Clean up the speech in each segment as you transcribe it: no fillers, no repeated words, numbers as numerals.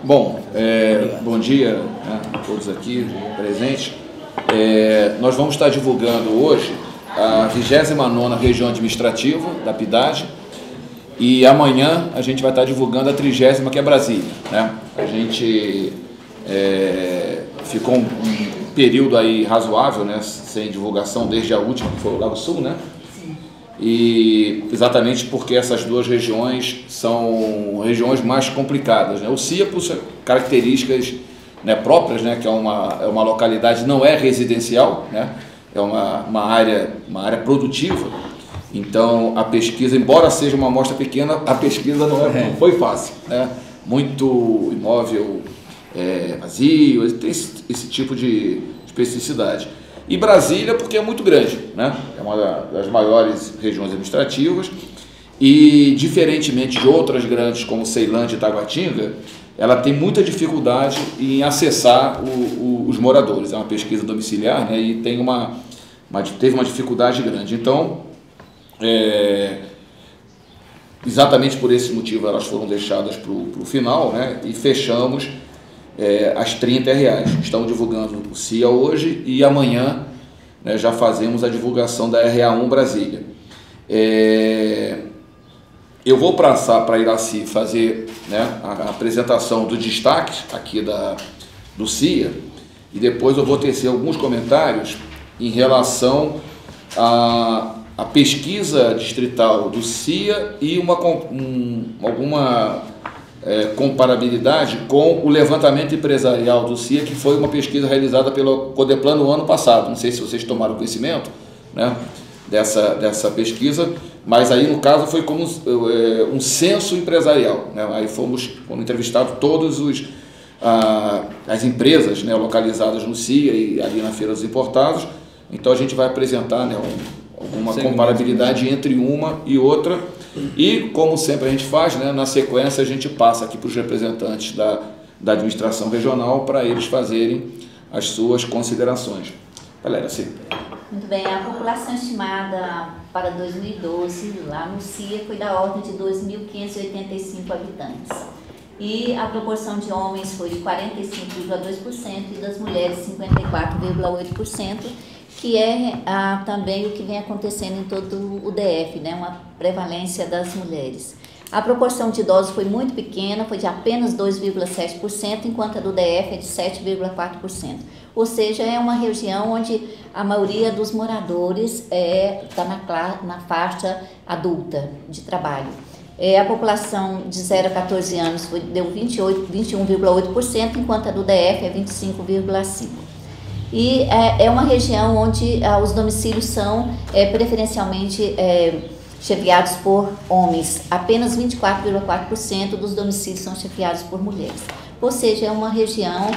Bom, bom dia, né, a todos aqui presentes. Nós vamos estar divulgando hoje a 29ª região administrativa da PIDAGE e amanhã a gente vai estar divulgando a 30ª, que é Brasília, né? A gente ficou um período aí razoável, né, sem divulgação desde a última, que foi o Lago Sul, né? E exatamente porque essas duas regiões são regiões mais complicadas, né? O CIA, por suas características, né, próprias, né, que é uma localidade, não é residencial, né? É uma área produtiva. Então a pesquisa, embora seja uma amostra pequena, a pesquisa não foi fácil, né? Muito imóvel vazio, tem esse tipo de especificidade. E Brasília, porque é muito grande, né? É uma das maiores regiões administrativas e, diferentemente de outras grandes como Ceilândia e Taguatinga, ela tem muita dificuldade em acessar os moradores. É uma pesquisa domiciliar, né? E teve uma dificuldade grande. Então, exatamente por esse motivo, elas foram deixadas para o final, né? E fechamos as 30 reais. Estamos divulgando o CIA hoje e amanhã, né, já fazemos a divulgação da RA1 Brasília. Eu vou passar para a Iraci fazer, né, a apresentação dos destaques aqui do CIA e depois eu vou tecer alguns comentários em relação à pesquisa distrital do CIA e alguma comparabilidade com o levantamento empresarial do CIA, que foi uma pesquisa realizada pelo Codeplan no ano passado. Não sei se vocês tomaram conhecimento, né, dessa pesquisa, mas aí no caso foi como um censo empresarial, né? Aí fomos entrevistados todas as empresas, né, localizadas no CIA e ali na Feira dos Importados. Então a gente vai apresentar, né, alguma comparabilidade entre uma e outra. E, como sempre a gente faz, né, na sequência a gente passa aqui para os representantes da administração regional para eles fazerem as suas considerações. Galera, sim. Muito bem, a população estimada para 2012 lá no CIA foi da ordem de 2.585 habitantes. E a proporção de homens foi de 45,2% e das mulheres 54,8%. Que é também o que vem acontecendo em todo o DF, né? Uma prevalência das mulheres. A proporção de idosos foi muito pequena, foi de apenas 2,7%, enquanto a do DF é de 7,4%. Ou seja, é uma região onde a maioria dos moradores está na faixa adulta de trabalho. A população de 0 a 14 anos deu 21,8%, enquanto a do DF é 25,5%. E é uma região onde os domicílios são preferencialmente chefiados por homens. Apenas 24,4% dos domicílios são chefiados por mulheres. Ou seja, é uma região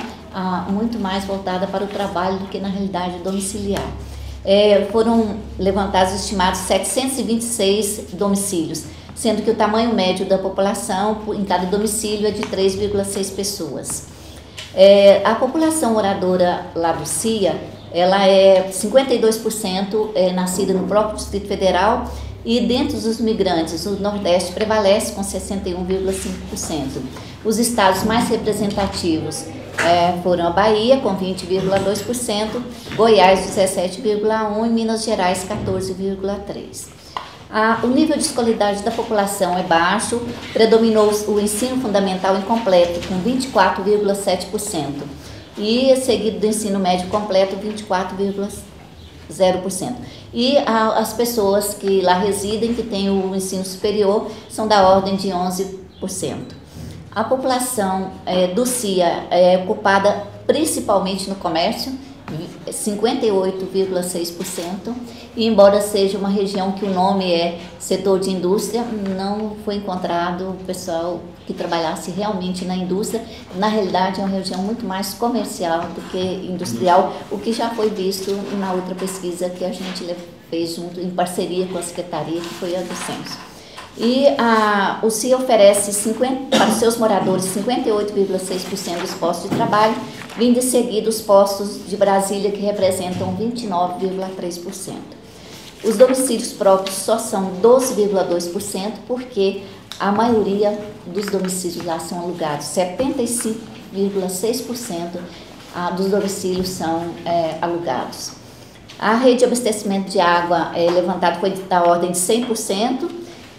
muito mais voltada para o trabalho do que na realidade domiciliar. Foram levantados estimados 726 domicílios, sendo que o tamanho médio da população em cada domicílio é de 3,6 pessoas. A população moradora lá do CIA, ela é 52% nascida no próprio Distrito Federal e dentre os migrantes, o Nordeste prevalece com 61,5%. Os estados mais representativos foram a Bahia, com 20,2%, Goiás, 17,1% e Minas Gerais, 14,3%. O nível de escolaridade da população é baixo, predominou o ensino fundamental incompleto, com 24,7%, e seguido do ensino médio completo, 24,0%. E as pessoas que lá residem, que têm o ensino superior, são da ordem de 11%. A população do CIA é ocupada principalmente no comércio, 58,6%, e embora seja uma região que o nome é setor de indústria, não foi encontrado o pessoal que trabalhasse realmente na indústria. Na realidade é uma região muito mais comercial do que industrial, o que já foi visto na outra pesquisa que a gente fez junto, em parceria com a Secretaria, que foi a do Censo. E o CIA oferece para os seus moradores 58,6% dos postos de trabalho, vindo em seguida os postos de Brasília, que representam 29,3%. Os domicílios próprios só são 12,2%, porque a maioria dos domicílios lá são alugados, 75,6% dos domicílios são alugados. A rede de abastecimento de água levantada foi da ordem de 100%,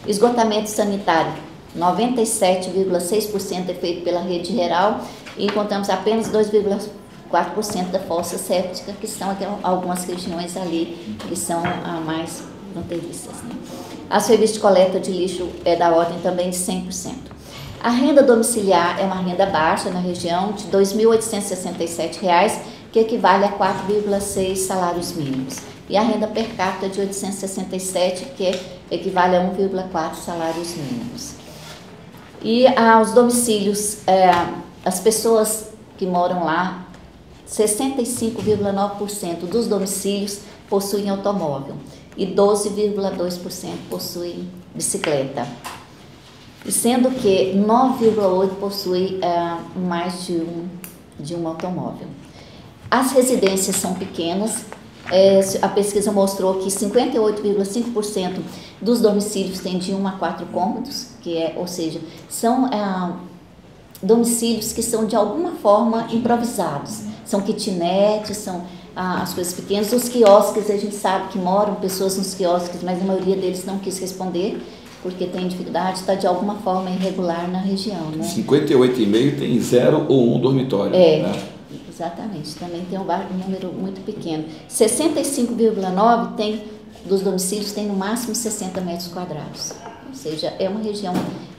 esgotamento sanitário, 97,6% é feito pela rede geral e encontramos apenas 2,4% da fossa séptica, que são algumas regiões ali que são mais fronteiriças, né? As serviços de coleta de lixo é da ordem também de 100%. A renda domiciliar é uma renda baixa na região de R$ 2.867, que equivale a 4,6 salários mínimos. E a renda per capita de R$ 867, que equivale a 1,4 salários mínimos. E aos domicílios, as pessoas que moram lá, 65,9% dos domicílios possuem automóvel e 12,2% possuem bicicleta. E sendo que 9,8% possui mais de um automóvel. As residências são pequenas, a pesquisa mostrou que 58,5% dos domicílios têm de 1 a 4 cômodos, ou seja, são domicílios que são de alguma forma improvisados, são kitnets, são as coisas pequenas. Os quiosques, a gente sabe que moram pessoas nos quiosques, mas a maioria deles não quis responder, porque tem dificuldade, está de alguma forma irregular na região, né? 58,5% tem 0 ou 1 dormitório. Né? Exatamente, também tem um número muito pequeno. 65,9% dos domicílios tem no máximo 60 metros quadrados. Ou seja, é uma região,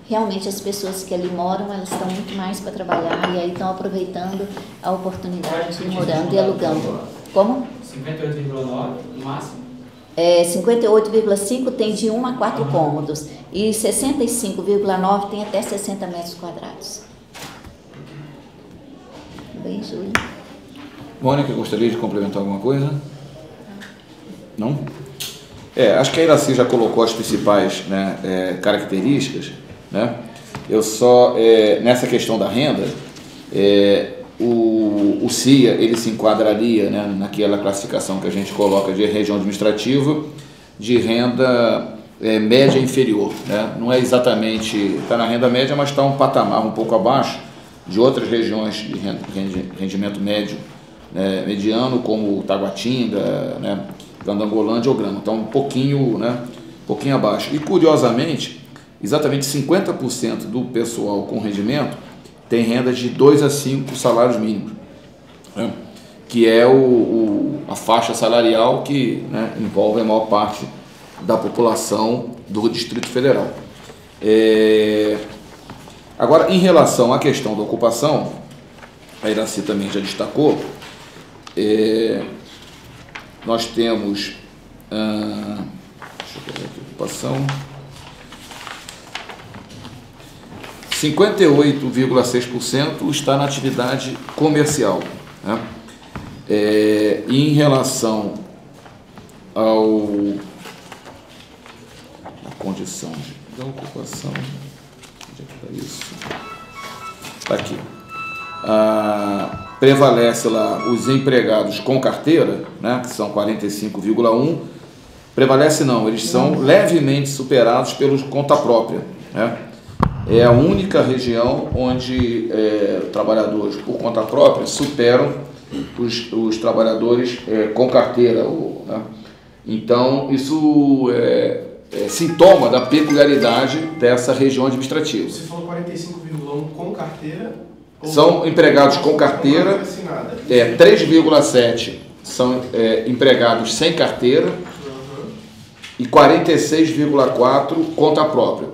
realmente as pessoas que ali moram, elas estão muito mais para trabalhar e aí estão aproveitando a oportunidade de ir morando e alugando. Como? 58,9% no máximo? 58,5% tem de 1 a 4 cômodos e 65,9% tem até 60 metros quadrados. Bem, Júlio. Mônica, gostaria de complementar alguma coisa? Não? Acho que a Iracy já colocou as principais, né, características, né? Eu só, nessa questão da renda, o CIA, ele se enquadraria, né, naquela classificação que a gente coloca de região administrativa de renda média inferior, né? Não é exatamente, está na renda média, mas está um patamar um pouco abaixo de outras regiões de rendimento médio, né, mediano, como Taguatinga, né, Gandangolândia ou Grama. Então, um pouquinho abaixo. E, curiosamente, exatamente 50% do pessoal com rendimento tem renda de 2 a 5 salários mínimos, né, que é a faixa salarial que, né, envolve a maior parte da população do Distrito Federal. Agora, em relação à questão da ocupação, a Iracy também já destacou, nós temos, deixa eu pegar aqui, ocupação, 58,6% está na atividade comercial, né? E em relação à condição da ocupação, onde é que está isso? Está aqui. Prevalece lá os empregados com carteira, né, que são 45,1%. Prevalece não, eles são levemente superados pelos conta própria, né? É a única região onde trabalhadores por conta própria superam os trabalhadores com carteira, né? Então, isso é sintoma da peculiaridade dessa região administrativa. Você falou 45,1% com carteira? São empregados com carteira, 3,7% são empregados sem carteira e 46,4% conta própria.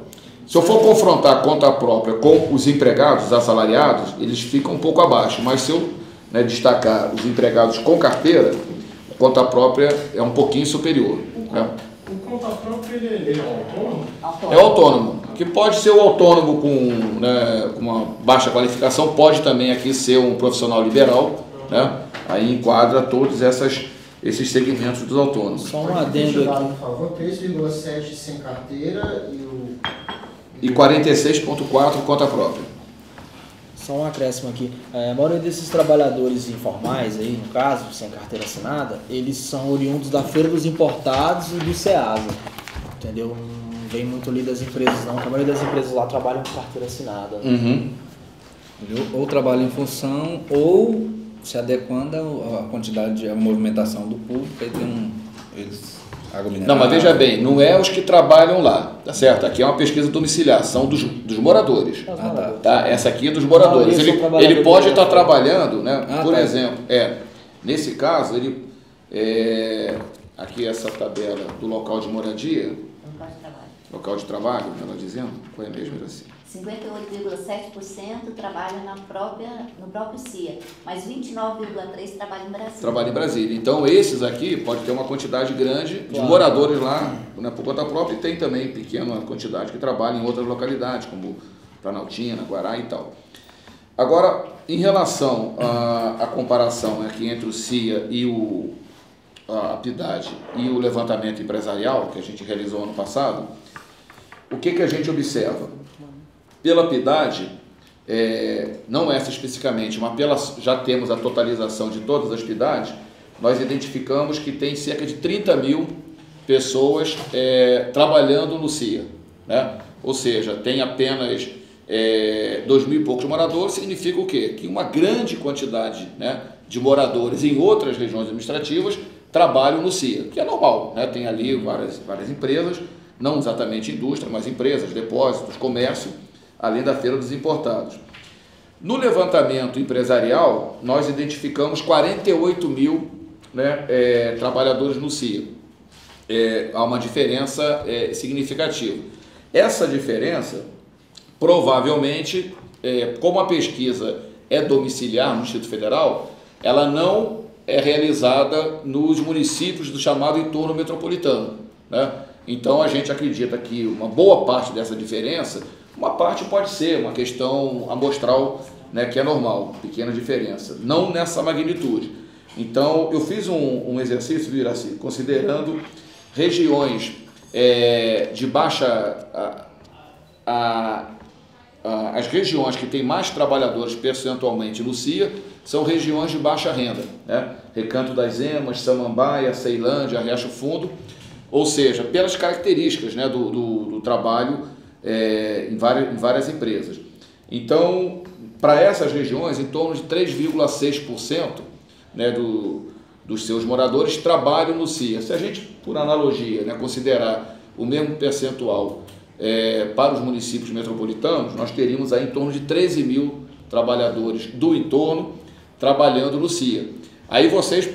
Se eu for confrontar a conta própria com os empregados assalariados, eles ficam um pouco abaixo, mas se eu, né, destacar os empregados com carteira, a conta própria é um pouquinho superior. Né? O conta própria, ele é autônomo? É autônomo, que pode ser o autônomo com, né, uma baixa qualificação, pode também aqui ser um profissional liberal, né? Aí enquadra todos esses segmentos dos autônomos. Só um adendo aqui. Por favor, 3,7% sem carteira e 46,4% conta própria. Só um acréscimo aqui. A maioria desses trabalhadores informais, aí, no caso, sem carteira assinada, eles são oriundos da Feira dos Importados e do SEASA. Entendeu? não vem muito ali das empresas não, porque a maioria das empresas lá trabalham com carteira assinada. Né? Ou trabalha em função, ou se adequando à quantidade, à movimentação do público, aí tem eles argumentam. Não, mas veja bem, não é os que trabalham lá, tá certo? Aqui é uma pesquisa domiciliar, são dos moradores. Tá? Essa aqui é dos moradores. Ele pode estar trabalhando, né? Por exemplo, nesse caso, aqui essa tabela do local de moradia, local de trabalho, melhor dizendo, qual é mesmo assim? 58,7% trabalha no próprio CIA, mas 29,3% trabalha em Brasília. Trabalha em Brasília. Então, esses aqui pode ter uma quantidade grande de moradores lá, né, por conta própria, e tem também pequena quantidade que trabalha em outras localidades, como Planaltina, Guará e tal. Agora, em relação à comparação aqui entre o CIA e a PIDAD e o levantamento empresarial, que a gente realizou ano passado, o que a gente observa? Pela PIDAD, não essa especificamente, mas já temos a totalização de todas as PIDADs, nós identificamos que tem cerca de 30 mil pessoas trabalhando no CIA. Né? Ou seja, tem apenas 2 mil e poucos moradores, significa o quê? Que uma grande quantidade, né, de moradores em outras regiões administrativas trabalham no CIA, que é normal. Né? Tem ali várias empresas, não exatamente indústria, mas empresas, depósitos, comércio, além da Feira dos Importados. No levantamento empresarial, nós identificamos 48 mil, né, trabalhadores no CIA. Há uma diferença significativa. Essa diferença, provavelmente, como a pesquisa é domiciliar no Distrito Federal, ela não é realizada nos municípios do chamado entorno metropolitano. Né? Então, a gente acredita que uma boa parte dessa diferença, uma parte pode ser uma questão amostral, né, que é normal, pequena diferença, não nessa magnitude. Então, eu fiz um exercício, Iraci, considerando regiões de baixa... as regiões que têm mais trabalhadores percentualmente no CIA são regiões de baixa renda, né? Recanto das Emas, Samambaia, Ceilândia, Riacho Fundo, ou seja, pelas características, né, do trabalho em várias empresas. Então, para essas regiões, em torno de 3,6%, né, dos seus moradores trabalham no CIA. Se a gente, por analogia, né, considerar o mesmo percentual para os municípios metropolitanos, nós teríamos aí em torno de 13 mil trabalhadores do entorno trabalhando no CIA. Aí vocês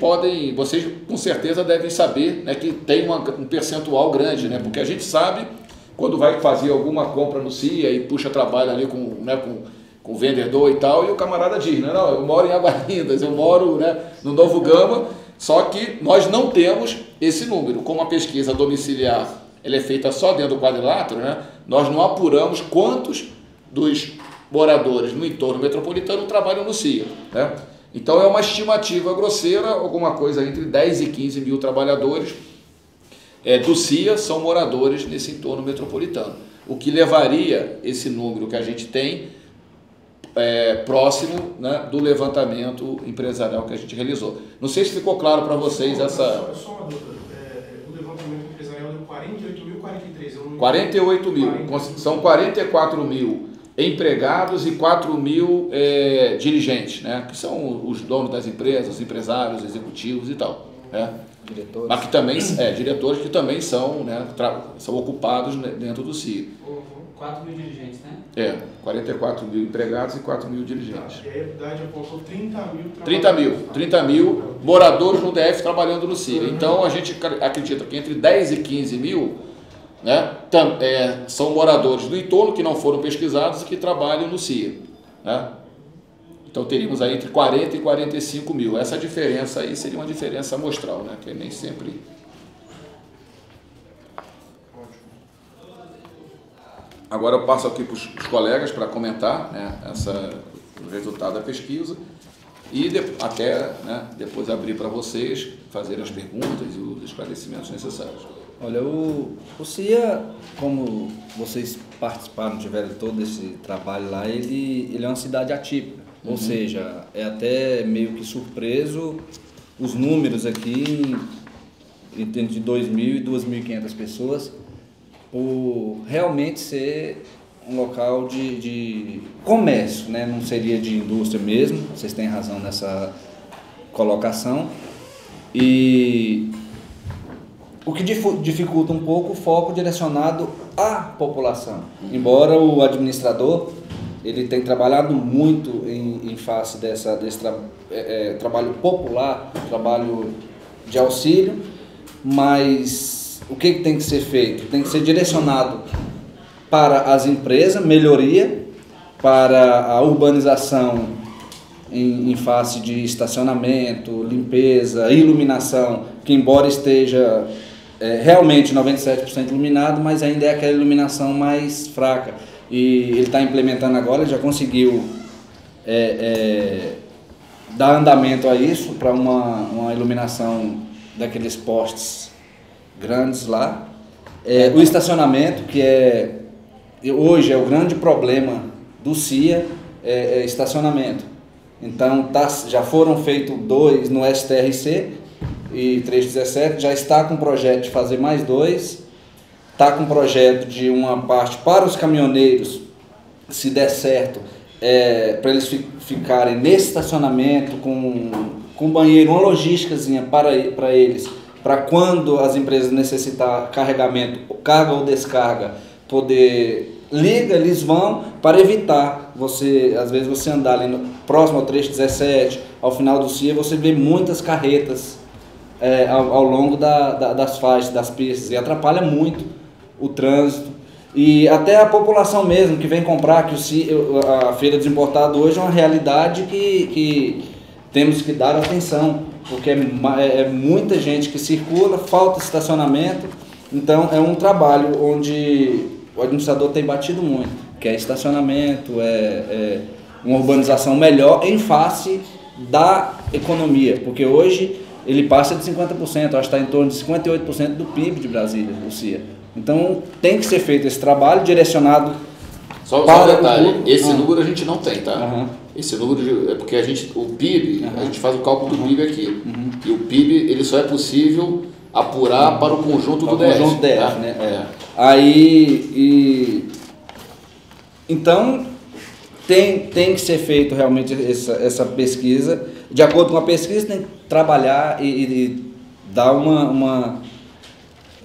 com certeza devem saber, né, que tem um percentual grande, né, porque a gente sabe quando vai fazer alguma compra no CIA e puxa trabalho ali com o vendedor e tal, e o camarada diz, né, não, eu moro em Aguarindas, eu moro, né, no Novo Gama, só que nós não temos esse número. Como a pesquisa domiciliar ela é feita só dentro do quadrilátero, né, nós não apuramos quantos dos moradores no entorno metropolitano trabalham no CIA. Né? Então é uma estimativa grosseira, alguma coisa entre 10 e 15 mil trabalhadores do CIA são moradores nesse entorno metropolitano, o que levaria esse número que a gente tem próximo, né, do levantamento empresarial que a gente realizou. Não sei se ficou claro para vocês essa... Só uma dúvida, o levantamento empresarial deu 48.043. 48 mil, são 44 mil empregados e 4 mil dirigentes, né, que são os donos das empresas, empresários, executivos e tal. Né? Diretores. Mas que também, diretores que também são, né, são ocupados dentro do CIA. 4 mil dirigentes, né? 44 mil empregados e 4 mil dirigentes. E a EPIDAD apontou 30 mil 30 mil moradores no DF trabalhando no CIA. Então, a gente acredita que entre 10 e 15 mil, né, são moradores do entorno que não foram pesquisados e que trabalham no CIA. Né? Então, teríamos aí entre 40 e 45 mil. Essa diferença aí seria uma diferença amostral, né, que nem sempre... Agora eu passo aqui para os colegas para comentar, né, o resultado da pesquisa e depois abrir para vocês fazerem as perguntas e os esclarecimentos necessários. Olha, o CIA, como vocês participaram, tiveram todo esse trabalho lá, ele é uma cidade atípica, ou seja, é até meio que surpreso os números aqui, entre 2.000 e 2.500 pessoas. por realmente ser um local de comércio, né? Não seria de indústria mesmo, vocês têm razão nessa colocação. E o que dificulta um pouco o foco direcionado à população. Embora o administrador ele tenha trabalhado muito em face desse trabalho popular, trabalho de auxílio, mas o que tem que ser feito? Tem que ser direcionado para as empresas, melhoria, para a urbanização em face de estacionamento, limpeza, iluminação, que embora esteja realmente 97% iluminado, mas ainda é aquela iluminação mais fraca. E ele está implementando agora, ele já conseguiu dar andamento a isso para uma iluminação daqueles postes grandes lá. O estacionamento, que hoje é o grande problema do CIA, é estacionamento. Então já foram feitos 2 no STRC e 317, já está com projeto de fazer mais 2, está com projeto de uma parte para os caminhoneiros, se der certo, para eles ficarem nesse estacionamento com banheiro, uma logísticazinha para eles, para quando as empresas necessitar carregamento, carga ou descarga, poder liga, eles vão, para evitar às vezes você andar ali próximo ao 317, ao final do CIA, você vê muitas carretas ao longo das faixas, das pistas, e atrapalha muito o trânsito. E até a população mesmo que vem comprar, que a Feira dos Importados hoje é uma realidade que temos que dar atenção, porque é muita gente que circula, falta estacionamento, então é um trabalho onde o administrador tem batido muito, que é estacionamento, uma urbanização melhor em face da economia, porque hoje ele passa de 50%, acho que está em torno de 58% do PIB de Brasília, o CIA. Então tem que ser feito esse trabalho direcionado só para um detalhe, esse número a gente não tem, tá? Uhum. Esse número é porque o PIB, a gente faz o cálculo do PIB aqui, e o PIB ele só é possível apurar para o conjunto do DF. Conjunto DF, tá? né? Então tem que ser feito realmente essa pesquisa. De acordo com a pesquisa, tem que trabalhar e dar uma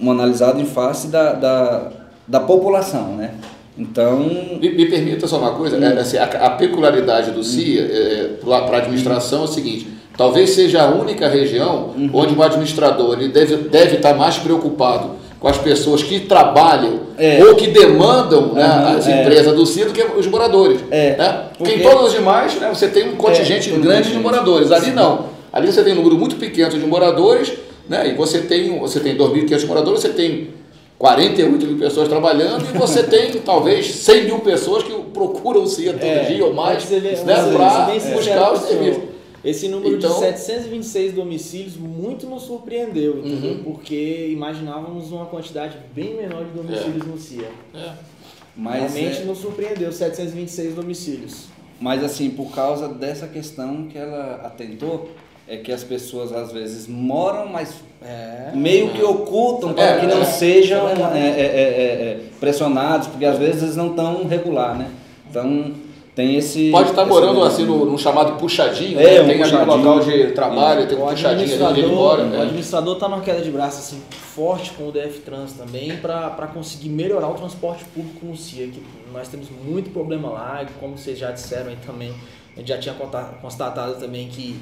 analisada em face da população, né? Então... Me permita só uma coisa, assim, a peculiaridade do CIA para a administração é o seguinte: talvez seja a única região onde o administrador ele deve estar mais preocupado com as pessoas que trabalham ou que demandam as empresas do CIA do que os moradores. Né? Porque em todas as demais, né, você tem um contingente grande de moradores. Ali não. Ali você tem um número muito pequeno de moradores, né, e você tem 2.500 moradores, você tem 48 mil pessoas trabalhando e você tem talvez 100 mil pessoas que procuram o CIA todo dia ou mais para buscar os serviços. Esse número de 726 domicílios muito nos surpreendeu, entendeu? Porque imaginávamos uma quantidade bem menor de domicílios no CIA. Mas realmente nos surpreendeu 726 domicílios. Mas assim, por causa dessa questão que ela atentou, é que as pessoas às vezes moram, mas meio que ocultam para que não sejam pressionados, porque às vezes eles não estão regular, né? Então tem esse... Pode estar morando assim num chamado puxadinho, né? Tem ali um local de trabalho, tem um puxadinho ali onde ele mora. O administrador está numa queda de braço assim, forte com o DF Trans também, para conseguir melhorar o transporte público no CIA, que nós temos muito problema lá, e como vocês já disseram aí também, a gente já tinha constatado também que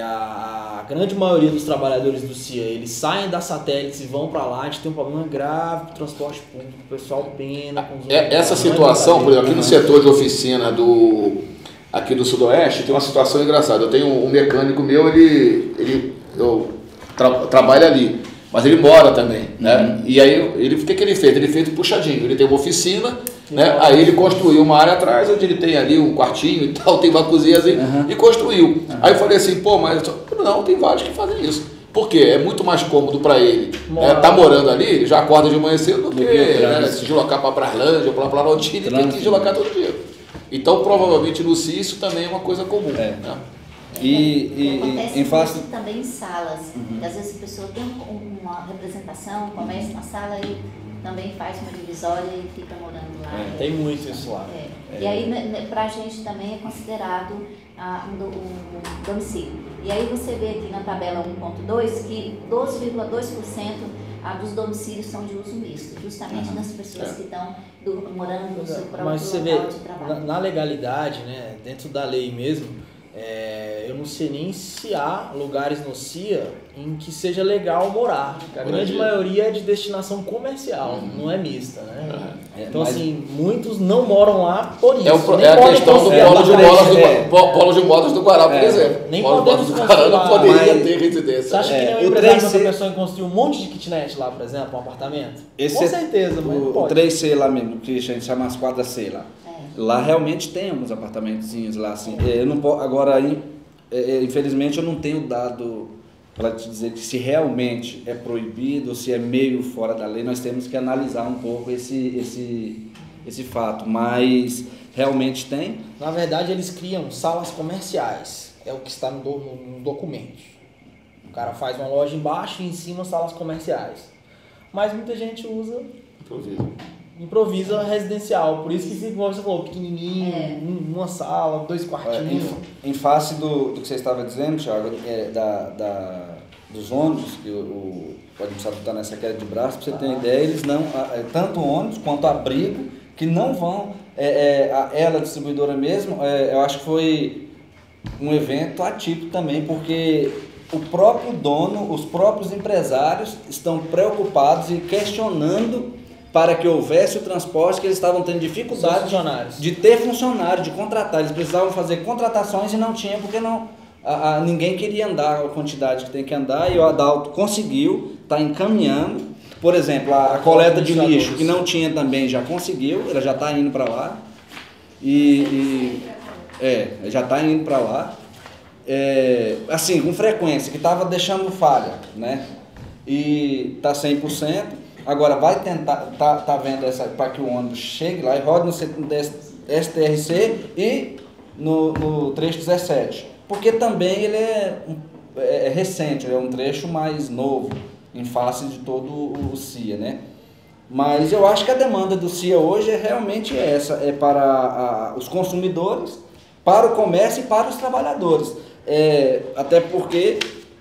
a grande maioria dos trabalhadores do CIA, eles saem das satélites e vão para lá. A gente tem um problema grave com transporte público, o pessoal pena com os essa situação, por exemplo, aqui no setor de oficina aqui do Sudoeste, tem uma situação engraçada. Eu tenho um mecânico meu, ele trabalha ali, mas ele mora também, né? E aí, o que ele fez? Ele fez um puxadinho, ele tem uma oficina, né? Aí ele construiu uma área atrás, onde ele tem ali um quartinho e tal, tem uma cozinhazinha, e construiu. Aí eu falei assim, mas não, tem vários que fazem isso. Por quê? É muito mais cômodo para ele. Tá morando ali, ele já acorda de manhã cedo do que se deslocar para Brarlândia ou para Planaltina, ele tem que deslocar todo dia. Então, provavelmente no CIA isso também é uma coisa comum. Né? Acontece em face também em salas. Às vezes a pessoa tem uma representação, começa uma sala e também faz uma divisória e fica morando lá. Tem muito isso lá. E aí, pra gente também é considerado um domicílio. E aí você vê aqui na tabela 1.2 que 12,2% dos domicílios são de uso misto, justamente nas pessoas que estão morando no seu próprio Mas você local vê, de trabalho. na legalidade, né, dentro da lei mesmo, eu não sei nem se há lugares no CIA em que seja legal morar. A grande maioria é de destinação comercial, não é mista, né? Então, assim, muitos não moram lá por isso. É a questão do polo de modas do Guará, por exemplo. Nem polo podemos do Guará não poderia ter Você residência. acha que nem um empresário uma pessoa construir um monte de kitnet lá, por exemplo, um apartamento? Com certeza, mas o pode. 3C lá mesmo, que a gente chama as quadras C lá. Lá realmente tem alguns apartamentozinhos lá, assim. Eu não posso, agora, infelizmente, eu não tenho dado para te dizer que se realmente é proibido ou se é meio fora da lei. Nós temos que analisar um pouco esse fato, mas realmente tem. Na verdade, eles criam salas comerciais, é o que está no documento. O cara faz uma loja embaixo e em cima salas comerciais. Mas muita gente usa... Improvisa residencial, por isso que fica, como você falou, pequenininho, uma sala, 2 quartinhos. Em face do que você estava dizendo, Thiago, dos ônibus, que o administrador está nessa queda de braço, para você ter uma ideia, eles não, tanto ônibus quanto abrigo, que não vão, ela distribuidora mesmo, eu acho que foi um evento atípico também, porque o próprio dono, os próprios empresários estão preocupados e questionando para que houvesse o transporte, que eles estavam tendo dificuldade de ter funcionário, de contratar. Eles precisavam fazer contratações e não tinha, porque ninguém queria andar a quantidade que tem que andar, e o Adalto conseguiu, está encaminhando. Por exemplo, a coleta de lixo, que não tinha também, já conseguiu, ela já está indo para lá. Já está indo para lá. Assim, com frequência, que estava deixando falha, né? E está 100%. Agora vai tentar, tá vendo para que o ônibus chegue lá e rode no STRC e no trecho 17. Porque também ele é recente, é um trecho mais novo, em face de todo o CIA, né? Mas eu acho que a demanda do CIA hoje é realmente essa, é para os consumidores, para o comércio e para os trabalhadores. Até porque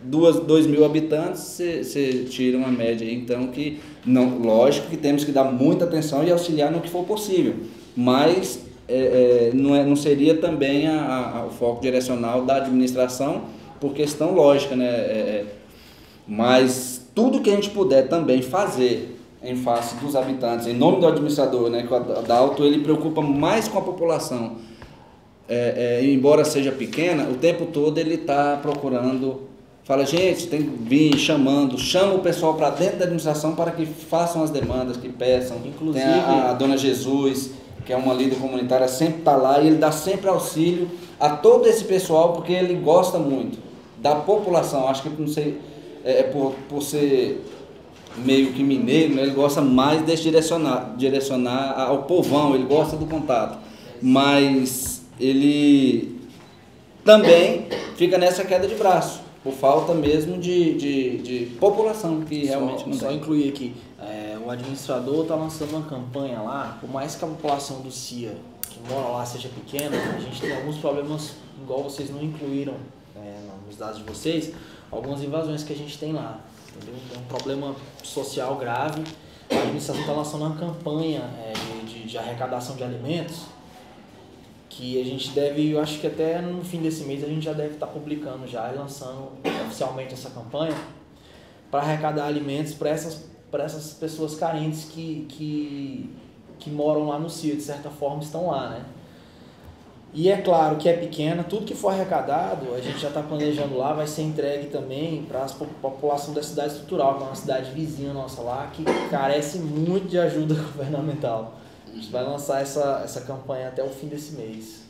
2.000 habitantes, você tira uma média aí, então que, não, lógico que temos que dar muita atenção e auxiliar no que for possível, mas não seria também o foco direcional da administração, por questão lógica, né? Mas tudo que a gente puder também fazer em face dos habitantes, em nome do administrador, né, que o Adalto, ele preocupa mais com a população, embora seja pequena, o tempo todo ele está procurando. Fala, gente, tem que vir chama o pessoal para dentro da administração para que façam as demandas, que peçam. Inclusive, tem a Dona Jesus, que é uma líder comunitária, sempre está lá e ele dá sempre auxílio a todo esse pessoal, porque ele gosta muito da população. Acho que, não sei, por ser meio que mineiro, né, ele gosta mais de direcionar ao povão, ele gosta do contato. Mas ele também fica nessa queda de braço, por falta mesmo de população, que realmente não tem. Só incluir aqui, o administrador está lançando uma campanha lá, por mais que a população do CIA que mora lá seja pequena, a gente tem alguns problemas, igual vocês não incluíram nos dados de vocês, algumas invasões que a gente tem lá, entendeu? Tem um problema social grave, a administração está lançando uma campanha de arrecadação de alimentos, que a gente deve, eu acho que até no fim desse mês a gente já deve estar publicando já e lançando oficialmente essa campanha para arrecadar alimentos para essas pessoas carentes que moram lá no CIA, de certa forma estão lá, né? E é claro que é pequena, tudo que for arrecadado, a gente já está planejando lá, vai ser entregue também para a população da cidade estrutural, que é uma cidade vizinha nossa lá, que carece muito de ajuda governamental. A gente vai lançar essa campanha até o fim desse mês.